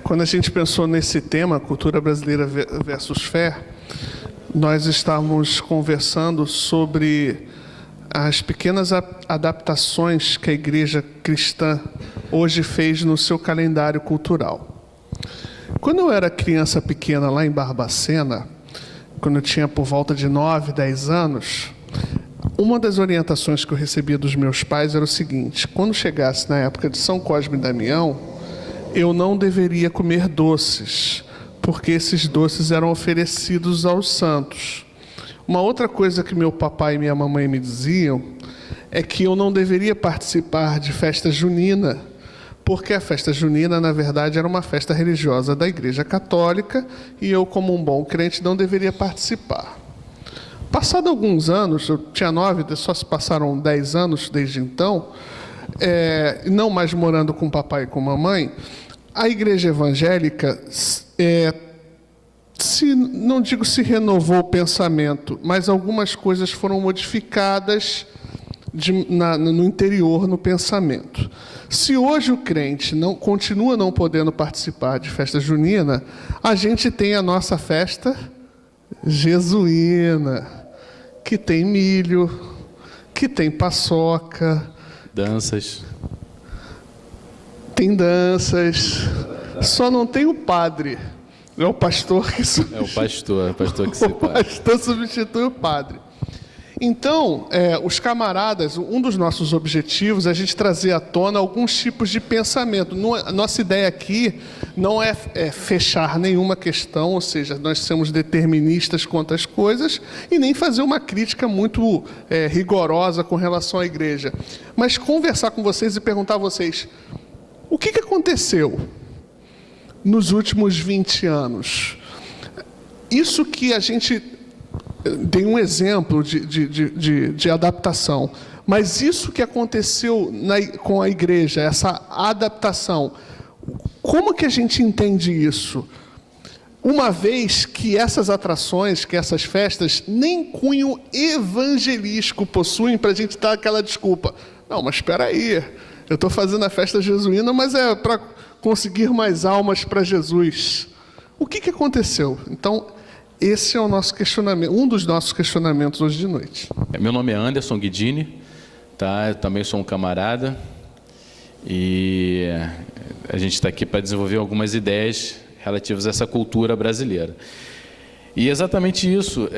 Quando a gente pensou nesse tema, cultura brasileira versus fé, nós estávamos conversando sobre as pequenas adaptações que a igreja cristã hoje fez no seu calendário cultural. Quando eu era criança pequena lá em Barbacena, quando eu tinha por volta de 9, 10 anos, uma das orientações que eu recebia dos meus pais era o seguinte: quando chegasse na época de São Cosme e Damião, eu não deveria comer doces, porque esses doces eram oferecidos aos santos. Uma outra coisa que meu papai e minha mamãe me diziam é que eu não deveria participar de festa junina, porque a festa junina, na verdade, era uma festa religiosa da Igreja Católica e eu, como um bom crente, não deveria participar. Passado alguns anos, eu tinha 9, só se passaram 10 anos desde então, não mais morando com papai e com mamãe, a igreja evangélica, não digo se renovou o pensamento, mas algumas coisas foram modificadas no interior, no pensamento. Se hoje o crente continua não podendo participar de festa junina, a gente tem a nossa festa jesuína, que tem milho, que tem paçoca, danças. Tem danças, só não tem o padre. É o pastor que substitui. É o pastor que separa. O pastor substitui o padre. Então, os camaradas, um dos nossos objetivos é a gente trazer à tona alguns tipos de pensamento. A nossa ideia aqui não é fechar nenhuma questão, ou seja, nós somos deterministas quanto às coisas, e nem fazer uma crítica muito rigorosa com relação à igreja. Mas conversar com vocês e perguntar a vocês: o que aconteceu nos últimos 20 anos? Isso que a gente tem um exemplo de adaptação, mas isso que aconteceu com a igreja, essa adaptação, como que a gente entende isso? Uma vez que essas atrações, que essas festas, nem cunho evangelístico possuem para a gente dar aquela desculpa. Não, mas espera aí, eu estou fazendo a festa jesuína, mas é para conseguir mais almas para Jesus. O que aconteceu? Então, esse é o nosso questionamento, um dos nossos questionamentos hoje de noite. Meu nome é Anderson Guidini, tá? Eu também sou um camarada e a gente está aqui para desenvolver algumas ideias relativas a essa cultura brasileira. E exatamente isso,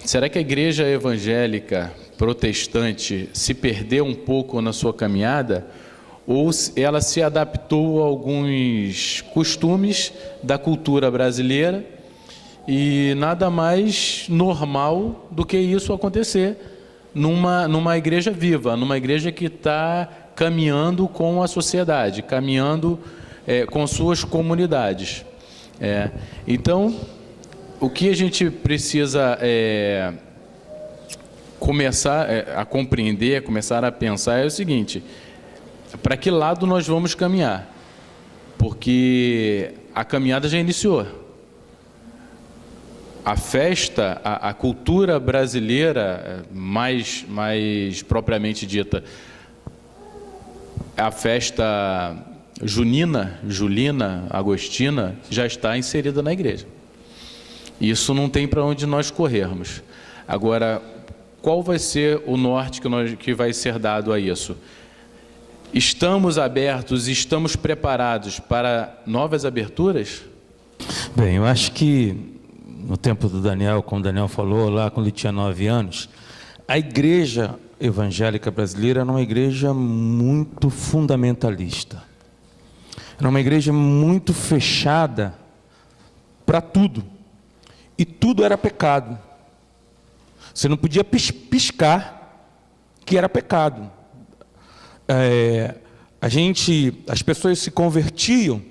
será que a igreja evangélica protestante se perdeu um pouco na sua caminhada, ou ela se adaptou a alguns costumes da cultura brasileira, e nada mais normal do que isso acontecer numa igreja viva, numa igreja que está caminhando com a sociedade, caminhando com suas comunidades. Então, o que a gente precisa começar a compreender, começar a pensar é o seguinte: para que lado nós vamos caminhar? Porque a caminhada já iniciou. A festa, a cultura brasileira, mais propriamente dita, a festa julina, agostina, já está inserida na igreja. Isso não tem para onde nós corrermos. Agora, qual vai ser o norte que vai ser dado a isso? Estamos abertos, estamos preparados para novas aberturas? Bem, eu acho que no tempo do Daniel, como o Daniel falou, lá quando ele tinha 9 anos, a igreja evangélica brasileira era uma igreja muito fundamentalista. Era uma igreja muito fechada para tudo. E tudo era pecado. Você não podia piscar que era pecado. As pessoas se convertiam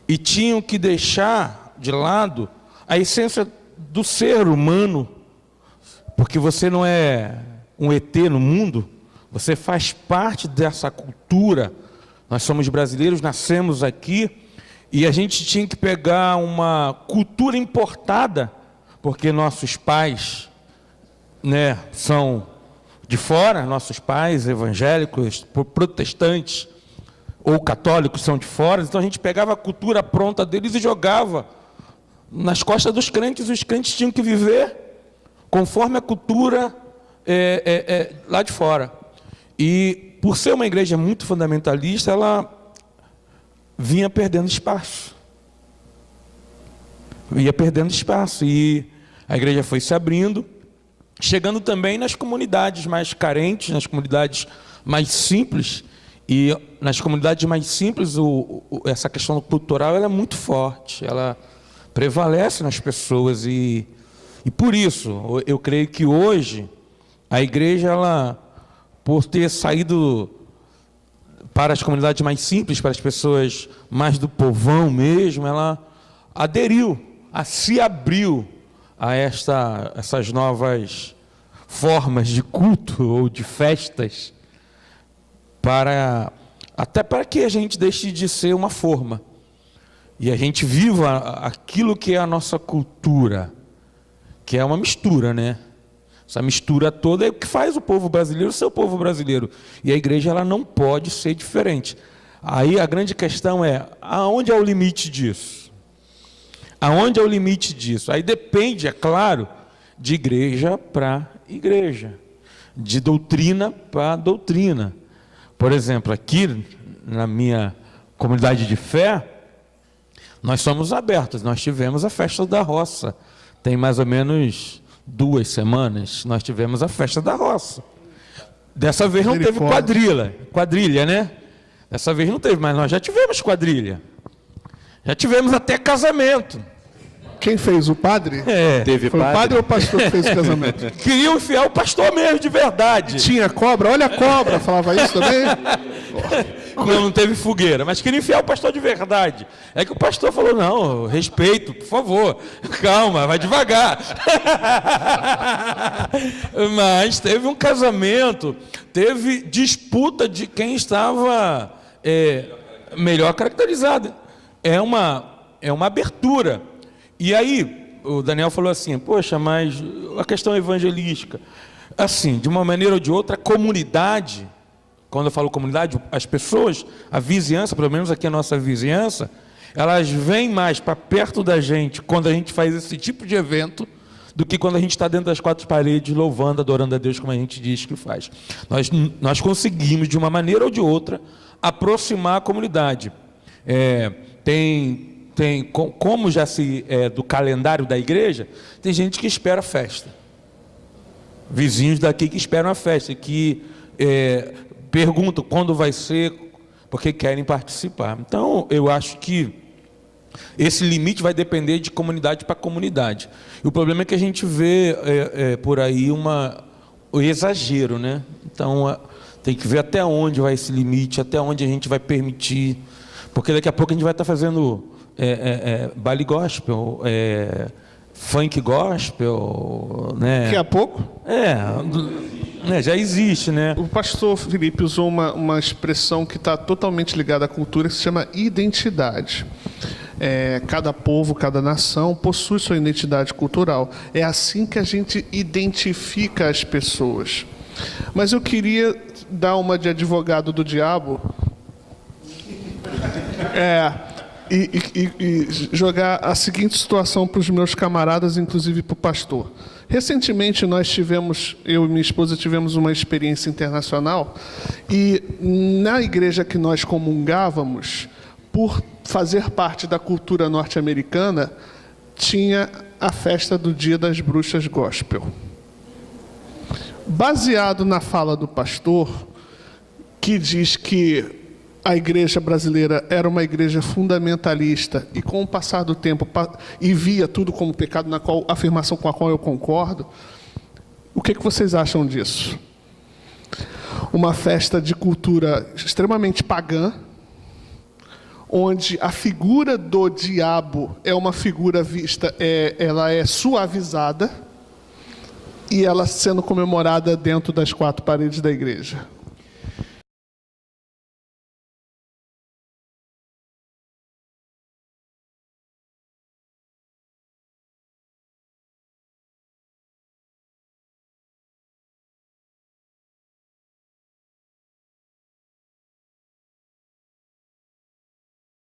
e tinham que deixar de lado a essência do ser humano, porque você não é um ET no mundo, você faz parte dessa cultura. Nós somos brasileiros, nascemos aqui, e a gente tinha que pegar uma cultura importada, porque nossos pais, são de fora, nossos pais evangélicos, protestantes, ou católicos são de fora, então a gente pegava a cultura pronta deles e jogava nas costas dos crentes, e os crentes tinham que viver conforme a cultura lá de fora. E por ser uma igreja muito fundamentalista, ela vinha perdendo espaço. Ia perdendo espaço, e a igreja foi se abrindo, chegando também nas comunidades mais carentes, nas comunidades mais simples. E nas comunidades mais simples, essa questão cultural ela é muito forte, ela prevalece nas pessoas. E por isso, eu creio que hoje, a igreja, ela, por ter saído para as comunidades mais simples, para as pessoas mais do povão mesmo, ela aderiu, se abriu a essas novas formas de culto ou de festas, até para que a gente deixe de ser uma forma e a gente viva aquilo que é a nossa cultura, que é uma mistura, né? Essa mistura toda é o que faz o povo brasileiro ser o povo brasileiro, e a igreja ela não pode ser diferente. Aí a grande questão é, aonde é o limite disso? Aonde é o limite disso? Aí depende, é claro, de igreja para igreja, de doutrina para doutrina. Por exemplo, aqui na minha comunidade de fé, nós somos abertos. Nós tivemos a festa da roça. Tem mais ou menos 2 semanas, nós tivemos a festa da roça. Dessa vez não teve quadrilha, né? Dessa vez não teve, mas nós já tivemos quadrilha. Já tivemos até casamento. Quem fez? O padre? Teve Foi padre? o padre ou o pastor que fez o casamento? Queriam enfiar o pastor mesmo, de verdade. Tinha cobra? Olha a cobra, falava isso também? Não teve fogueira, mas queria enfiar o pastor de verdade. É que o pastor falou, não, respeito, por favor, calma, vai devagar. Mas teve um casamento, teve disputa de quem estava melhor caracterizado. É uma abertura. E aí, o Daniel falou assim, poxa, mas a questão evangelística, assim, de uma maneira ou de outra, a comunidade, quando eu falo comunidade, as pessoas, a vizinhança, pelo menos aqui a nossa vizinhança, elas vêm mais para perto da gente quando a gente faz esse tipo de evento do que quando a gente está dentro das 4 paredes, louvando, adorando a Deus, como a gente diz que faz. Nós conseguimos, de uma maneira ou de outra, aproximar a comunidade. Como já do calendário da igreja, tem gente que espera a festa. Vizinhos daqui que esperam a festa, que perguntam quando vai ser, porque querem participar. Então, eu acho que esse limite vai depender de comunidade para comunidade. E o problema é que a gente vê por aí o exagero, né? Então, tem que ver até onde vai esse limite, até onde a gente vai permitir. Porque daqui a pouco a gente vai estar fazendo baile gospel, funk gospel, né? Daqui a pouco? Já existe, né? O pastor Felipe usou uma expressão que está totalmente ligada à cultura, que se chama identidade. Cada povo, cada nação possui sua identidade cultural. É assim que a gente identifica as pessoas. Mas eu queria dar uma de advogado do diabo. E jogar a seguinte situação para os meus camaradas, inclusive para o pastor. Recentemente eu e minha esposa tivemos uma experiência internacional, e na igreja que nós comungávamos, por fazer parte da cultura norte-americana, tinha a festa do Dia das Bruxas Gospel. Baseado na fala do pastor, que diz que a igreja brasileira era uma igreja fundamentalista e, com o passar do tempo, e via tudo como pecado, afirmação com a qual eu concordo, o que vocês acham disso? Uma festa de cultura extremamente pagã, onde a figura do diabo é uma figura vista, ela é suavizada, e ela sendo comemorada dentro das 4 paredes da igreja.